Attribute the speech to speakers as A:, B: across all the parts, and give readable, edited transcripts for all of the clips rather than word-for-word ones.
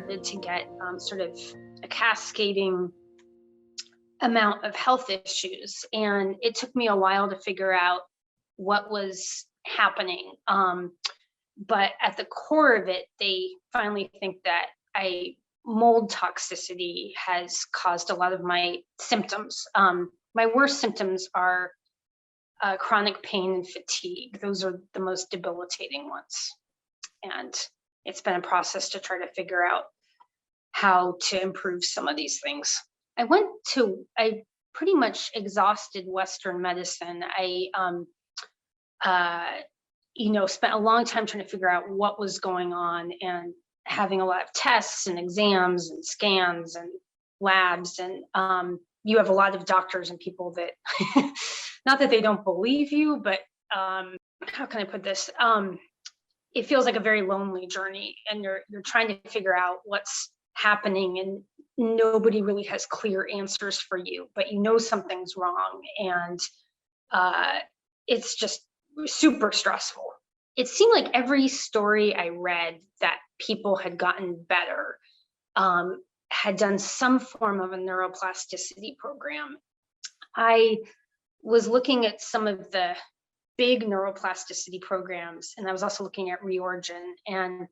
A: started to get sort of a cascading amount of health issues. And it took me a while to figure out what was happening. But at the core of it, they finally think that mold toxicity has caused a lot of my symptoms. My worst symptoms are chronic pain and fatigue. Those are the most debilitating ones. And it's been a process to try to figure out how to improve some of these things. I pretty much exhausted Western medicine. I spent a long time trying to figure out what was going on, and having a lot of tests and exams and scans and labs. And you have a lot of doctors and people that, not that they don't believe you, but how can I put this? It feels like a very lonely journey, and you're trying to figure out what's happening, and nobody really has clear answers for you, but you know something's wrong, and it's just super stressful. It seemed like every story I read that people had gotten better had done some form of a neuroplasticity program. I was looking at some of the big neuroplasticity programs, and I was also looking at Reorigin, and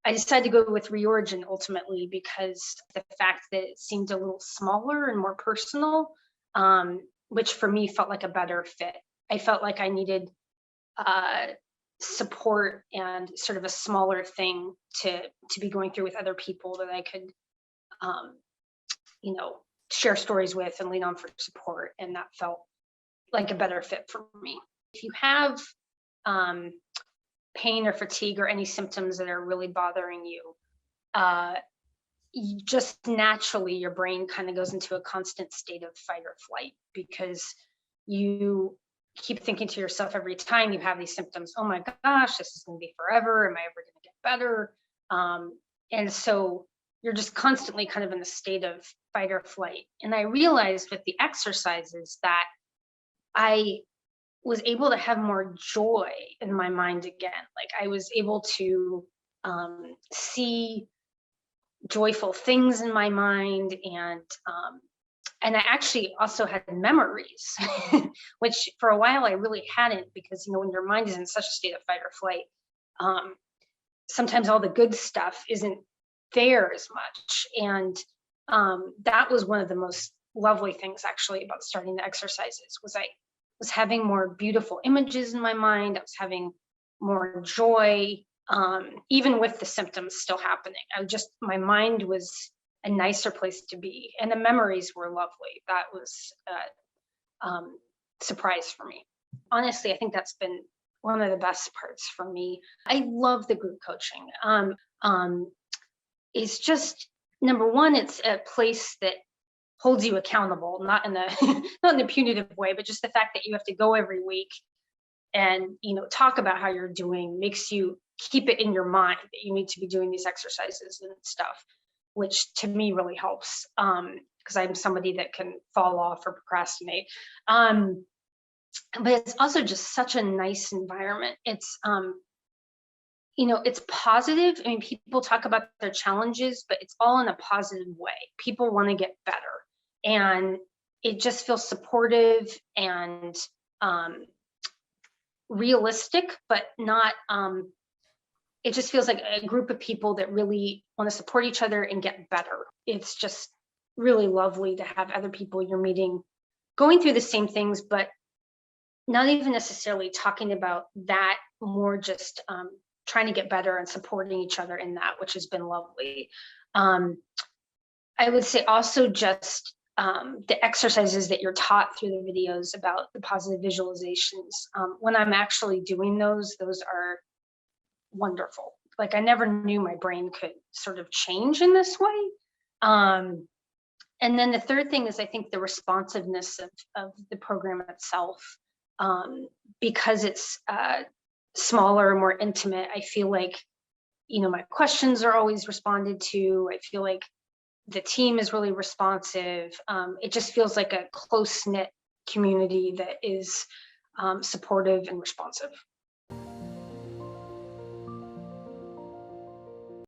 A: I decided to go with Reorigin ultimately because the fact that it seemed a little smaller and more personal, which for me felt like a better fit. I felt like I needed support and sort of a smaller thing to be going through with other people that I could, share stories with and lean on for support. And that felt like a better fit for me. If you have pain or fatigue or any symptoms that are really bothering you, just naturally your brain kind of goes into a constant state of fight or flight, because you keep thinking to yourself every time you have these symptoms, oh my gosh, this is going to be forever. Am I ever going to get better? And so you're just constantly kind of in a state of fight or flight. And I realized with the exercises that I was able to have more joy in my mind again. Like I was able to see joyful things in my mind, and I actually also had memories, which for a while I really hadn't, because when your mind is in such a state of fight or flight, sometimes all the good stuff isn't there as much. And that was one of the most lovely things actually about starting the exercises, was I was having more beautiful images in my mind. I was having more joy, even with the symptoms still happening. My mind was a nicer place to be, and the memories were lovely. That was a surprise for me. Honestly, I think that's been one of the best parts for me. I love the group coaching. It's just, number one, it's a place that holds you accountable, not in a punitive way, but just the fact that you have to go every week and talk about how you're doing makes you keep it in your mind that you need to be doing these exercises and stuff, which to me really helps, because I'm somebody that can fall off or procrastinate. But it's also just such a nice environment. It's it's positive. I mean, people talk about their challenges, but it's all in a positive way. People want to get better, and it just feels supportive and realistic, but not, it just feels like a group of people that really want to support each other and get better. It's just really lovely to have other people you're meeting going through the same things, but not even necessarily talking about that, more just trying to get better and supporting each other in that, which has been lovely. I would say also just the exercises that you're taught through the videos about the positive visualizations. When I'm actually doing those are wonderful. Like I never knew my brain could sort of change in this way. And then the third thing is, I think the responsiveness of the program itself, because it's smaller, more intimate. I feel like, my questions are always responded to. I feel like the team is really responsive. It just feels like a close-knit community that is supportive and responsive.